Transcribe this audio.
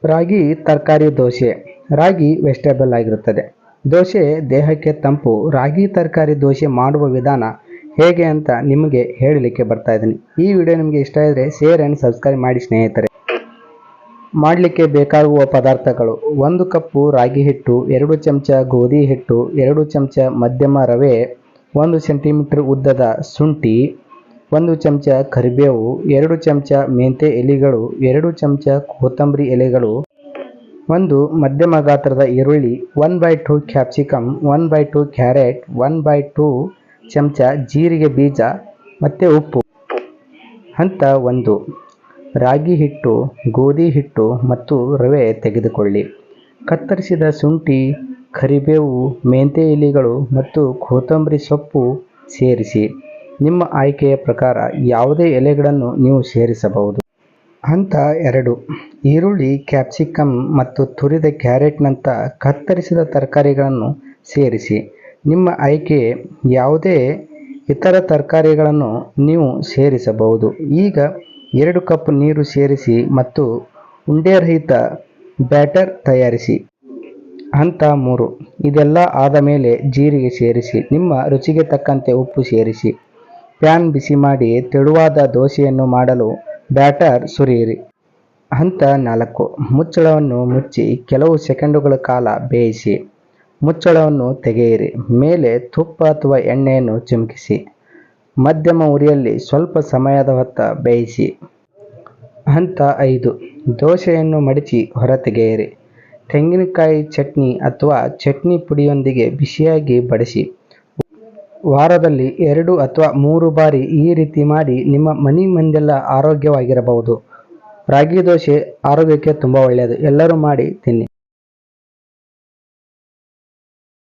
ರಾಗಿ ತರಕಾರಿ ದೋಸೆ. ರಾಗಿ ವೆಜಿಟೇಬಲ್ ಆಗಿರುತ್ತದೆ. ದೋಸೆ ದೇಹಕ್ಕೆ ತಂಪು. ರಾಗಿ ತರಕಾರಿ ದೋಸೆ ಮಾಡುವ ವಿಧಾನ ಹೇಗೆ ಅಂತ ನಿಮಗೆ ಹೇಳಲಿಕ್ಕೆ ಬರ್ತಾ ಇದ್ದೀನಿ. ಈ ವಿಡಿಯೋ ನಿಮಗೆ ಇಷ್ಟ ಇದ್ದರೆ ಶೇರ್ ಆ್ಯಂಡ್ ಸಬ್ಸ್ಕ್ರೈಬ್ ಮಾಡಿ ಸ್ನೇಹಿತರೆ. ಮಾಡಲಿಕ್ಕೆ ಬೇಕಾಗುವ ಪದಾರ್ಥಗಳು: 1 ಕಪ್ಪು ರಾಗಿ ಹಿಟ್ಟು, 2 ಚಮಚ ಗೋಧಿ ಹಿಟ್ಟು, 2 ಚಮಚ ಮಧ್ಯಮ ರವೆ, 1 ಸೆಂಟಿಮೀಟರ್ ಉದ್ದದ ಶುಂಠಿ, 1 ಚಮಚ ಕರಿಬೇವು, 2 ಚಮಚ ಮೆಂತ್ಯ ಎಲೆಗಳು, 2 ಚಮಚ ಕೊತ್ತಂಬರಿ ಎಲೆಗಳು, 1 ಮಧ್ಯಮ ಗಾತ್ರದ ಈರುಳ್ಳಿ, 1/2 ಕ್ಯಾಪ್ಸಿಕಮ್, 1/2 ಕ್ಯಾರೆಟ್, 1/2 ಚಮಚ ಜೀರಿಗೆ ಬೀಜ ಮತ್ತು ಉಪ್ಪು. ಹಂತ 1: ರಾಗಿ ಹಿಟ್ಟು, ಗೋಧಿ ಹಿಟ್ಟು ಮತ್ತು ರವೆ ತೆಗೆದುಕೊಳ್ಳಿ. ಕತ್ತರಿಸಿದ ಶುಂಠಿ, ಕರಿಬೇವು, ಮೆಂತ್ಯ ಎಲೆಗಳು ಮತ್ತು ಕೊತ್ತಂಬರಿ ಸೊಪ್ಪು ಸೇರಿಸಿ. ನಿಮ್ಮ ಆಯ್ಕೆಯ ಪ್ರಕಾರ ಯಾವುದೇ ಎಲೆಗಳನ್ನು ನೀವು ಸೇರಿಸಬಹುದು. ಹಂತ 2: ಈರುಳ್ಳಿ, ಕ್ಯಾಪ್ಸಿಕಮ್ ಮತ್ತು ತುರಿದ ಕ್ಯಾರೆಟ್ನಂಥ ಕತ್ತರಿಸಿದ ತರಕಾರಿಗಳನ್ನು ಸೇರಿಸಿ. ನಿಮ್ಮ ಆಯ್ಕೆ ಯಾವುದೇ ಇತರ ತರಕಾರಿಗಳನ್ನು ನೀವು ಸೇರಿಸಬಹುದು. ಈಗ 2 ಕಪ್ ನೀರು ಸೇರಿಸಿ ಮತ್ತು ಉಂಡೆರಹಿತ ಬ್ಯಾಟರ್ ತಯಾರಿಸಿ. ಹಂತ 3: ಇದೆಲ್ಲ ಆದ ಮೇಲೆ ಜೀರಿಗೆ ಸೇರಿಸಿ. ನಿಮ್ಮ ರುಚಿಗೆ ತಕ್ಕಂತೆ ಉಪ್ಪು ಸೇರಿಸಿ. ಪ್ಯಾನ್ ಬಿಸಿ ಮಾಡಿ ತೆಳುವಾದ ದೋಸೆಯನ್ನು ಮಾಡಲು ಬ್ಯಾಟರ್ ಸುರಿಯಿರಿ. ಹಂತ 4: ಮುಚ್ಚಳವನ್ನು ಮುಚ್ಚಿ ಕೆಲವು ಸೆಕೆಂಡುಗಳ ಕಾಲ ಬೇಯಿಸಿ. ಮುಚ್ಚಳವನ್ನು ತೆಗೆಯಿರಿ. ಮೇಲೆ ತುಪ್ಪ ಅಥವಾ ಎಣ್ಣೆಯನ್ನು ಚಿಮುಕಿಸಿ. ಮಧ್ಯಮ ಉರಿಯಲ್ಲಿ ಸ್ವಲ್ಪ ಸಮಯದ ಹೊತ್ತ ಬೇಯಿಸಿ. ಹಂತ 5: ದೋಸೆಯನ್ನು ಮಡಚಿ ಹೊರತೆಗೆಯಿರಿ. ತೆಂಗಿನಕಾಯಿ ಚಟ್ನಿ ಅಥವಾ ಚಟ್ನಿ ಪುಡಿಯೊಂದಿಗೆ ಬಿಸಿಯಾಗಿ ಬಡಿಸಿ. ವಾರದಲ್ಲಿ 2 ಅಥವಾ 3 ಬಾರಿ ಈ ರೀತಿ ಮಾಡಿ ನಿಮ್ಮ ಮನೆ ಮಂದಿಯೆಲ್ಲ ಆರೋಗ್ಯವಾಗಿರಬಹುದು. ರಾಗಿ ದೋಸೆ ಆರೋಗ್ಯಕ್ಕೆ ತುಂಬ ಒಳ್ಳೆಯದು. ಎಲ್ಲರೂ ಮಾಡಿ ತಿನ್ನಿ.